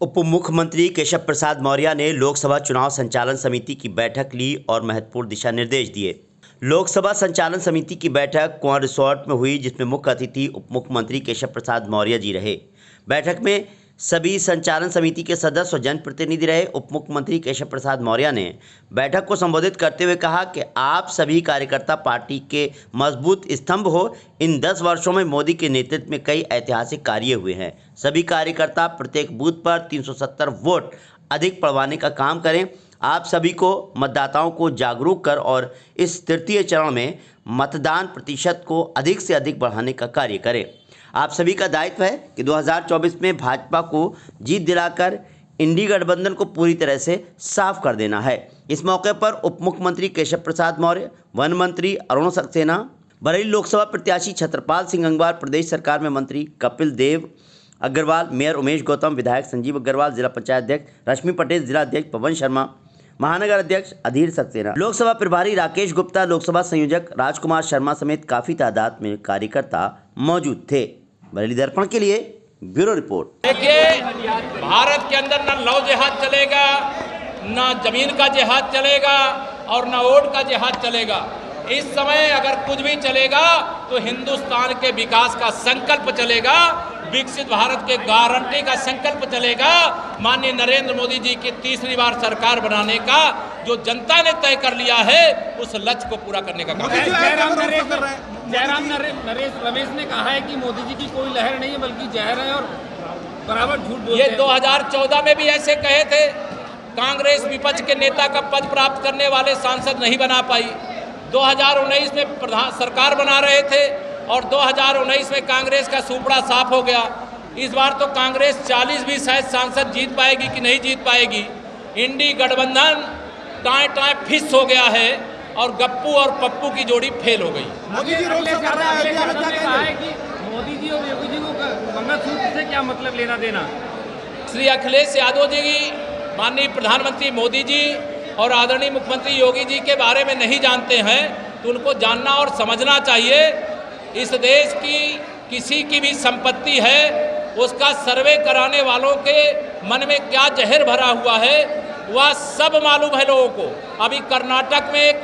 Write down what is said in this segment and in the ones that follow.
उप मुख्यमंत्री केशव प्रसाद मौर्य ने लोकसभा चुनाव संचालन समिति की बैठक ली और महत्वपूर्ण दिशा निर्देश दिए। लोकसभा संचालन समिति की बैठक कुंवर रिसोर्ट में हुई, जिसमें मुख्य अतिथि उप मुख्यमंत्री केशव प्रसाद मौर्य जी रहे। बैठक में सभी संचालन समिति के सदस्य और जनप्रतिनिधि रहे। उप मुख्यमंत्री केशव प्रसाद मौर्य ने बैठक को संबोधित करते हुए कहा कि आप सभी कार्यकर्ता पार्टी के मजबूत स्तंभ हो। इन 10 वर्षों में मोदी के नेतृत्व में कई ऐतिहासिक कार्य हुए हैं। सभी कार्यकर्ता प्रत्येक बूथ पर 370 वोट अधिक पड़वाने का काम करें। आप सभी को मतदाताओं को जागरूक कर और इस तृतीय चरण में मतदान प्रतिशत को अधिक से अधिक बढ़ाने का कार्य करें। आप सभी का दायित्व है कि 2024 में भाजपा को जीत दिलाकर इंडी गठबंधन को पूरी तरह से साफ कर देना है। इस मौके पर उप मुख्यमंत्री केशव प्रसाद मौर्य, वन मंत्री अरुण सक्सेना, बरेली लोकसभा प्रत्याशी छत्रपाल सिंह गंगवार, प्रदेश सरकार में मंत्री कपिल देव अग्रवाल, मेयर उमेश गौतम, विधायक संजीव अग्रवाल, जिला पंचायत अध्यक्ष रश्मि पटेल, जिला अध्यक्ष पवन शर्मा, महानगर अध्यक्ष अधीर सक्सेना, लोकसभा प्रभारी राकेश गुप्ता, लोकसभा संयोजक राजकुमार शर्मा समेत काफी तादाद में कार्यकर्ता मौजूद थे। बरेली दर्पण के लिए ब्यूरो रिपोर्ट। देखिए, भारत के अंदर ना लौ जिहाद चलेगा, ना जमीन का जिहाद चलेगा और ना वोट का जिहाद चलेगा। इस समय अगर कुछ भी चलेगा तो हिंदुस्तान के विकास का संकल्प चलेगा, विकसित भारत के गारंटी का संकल्प चलेगा। माननीय नरेंद्र मोदी जी की तीसरी बार सरकार बनाने का जो जनता ने तय कर लिया है, उस लक्ष्य को पूरा करने का काम जयराम नरेश रमेश ने कहा है कि मोदी जी की कोई लहर नहीं है बल्कि जहर है और बराबर झूठ बोलते हैं। ये 2014 में भी ऐसे कहे थे। कांग्रेस विपक्ष के नेता का पद प्राप्त करने वाले सांसद नहीं बना पाई। 2019 में सरकार बना रहे थे और 2019 में कांग्रेस का सुपड़ा साफ हो गया। इस बार तो कांग्रेस 40 भी शायद सांसद जीत पाएगी कि नहीं जीत पाएगी। इंडी गठबंधन टाएं फिस हो गया है और गप्पू और पप्पू की जोड़ी फेल हो गई। मोदी जी कहा है कि मोदी जी और योगी जी को मंगलसूत्र से क्या मतलब लेना देना। श्री अखिलेश यादव जी, माननीय प्रधानमंत्री मोदी जी और आदरणीय मुख्यमंत्री योगी जी के बारे में नहीं जानते हैं तो उनको जानना और समझना चाहिए। इस देश की किसी की भी संपत्ति है, उसका सर्वे कराने वालों के मन में क्या जहर भरा हुआ है वह सब मालूम है लोगों को। अभी कर्नाटक में एक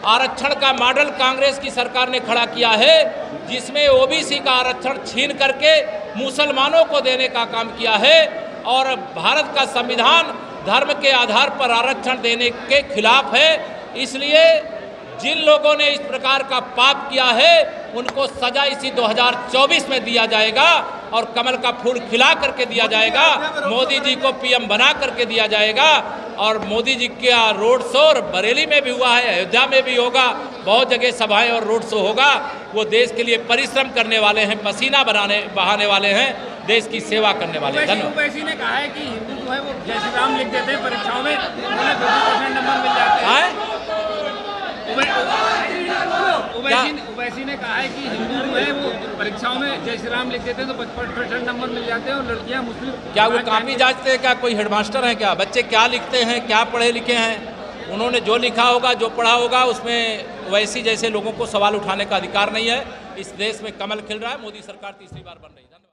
आरक्षण का मॉडल कांग्रेस की सरकार ने खड़ा किया है, जिसमें ओबीसी का आरक्षण छीन करके मुसलमानों को देने का काम किया है और भारत का संविधान धर्म के आधार पर आरक्षण देने के खिलाफ है। इसलिए जिन लोगों ने इस प्रकार का पाप किया है उनको सजा इसी 2024 में दिया जाएगा और कमल का फूल खिला करके दिया जाएगा। मोदी जी को पीएम बना करके दिया जाएगा और मोदी जी का रोड शो बरेली में भी हुआ है, अयोध्या में भी होगा, बहुत जगह सभाएं और रोड शो होगा। वो देश के लिए परिश्रम करने वाले हैं, पसीना बहाने वाले हैं, देश की सेवा करने वाले हैं। धन्यवाद। ओवैसी ने कहा है कि हिंदू जो है वो जय श्री राम लिख देते हैं परीक्षाओं में, उन्हें 50% नंबर मिल जाते हैं। ओवैसी ने कहा है कि हिंदू जो है वो परीक्षाओं में जय श्री राम लिख देते हैं तो 50% नंबर मिल जाते हैं और लड़कियां मुस्लिम। क्या वो कॉपी जांचते हैं? क्या कोई हेडमास्टर है? क्या बच्चे क्या लिखते हैं, क्या पढ़े लिखे हैं? उन्होंने जो लिखा होगा, जो पढ़ा होगा, उसमें ओवैसी जैसे लोगों को सवाल उठाने का अधिकार नहीं है। इस देश में कमल खिल रहा है, मोदी सरकार तीसरी बार बन रही है।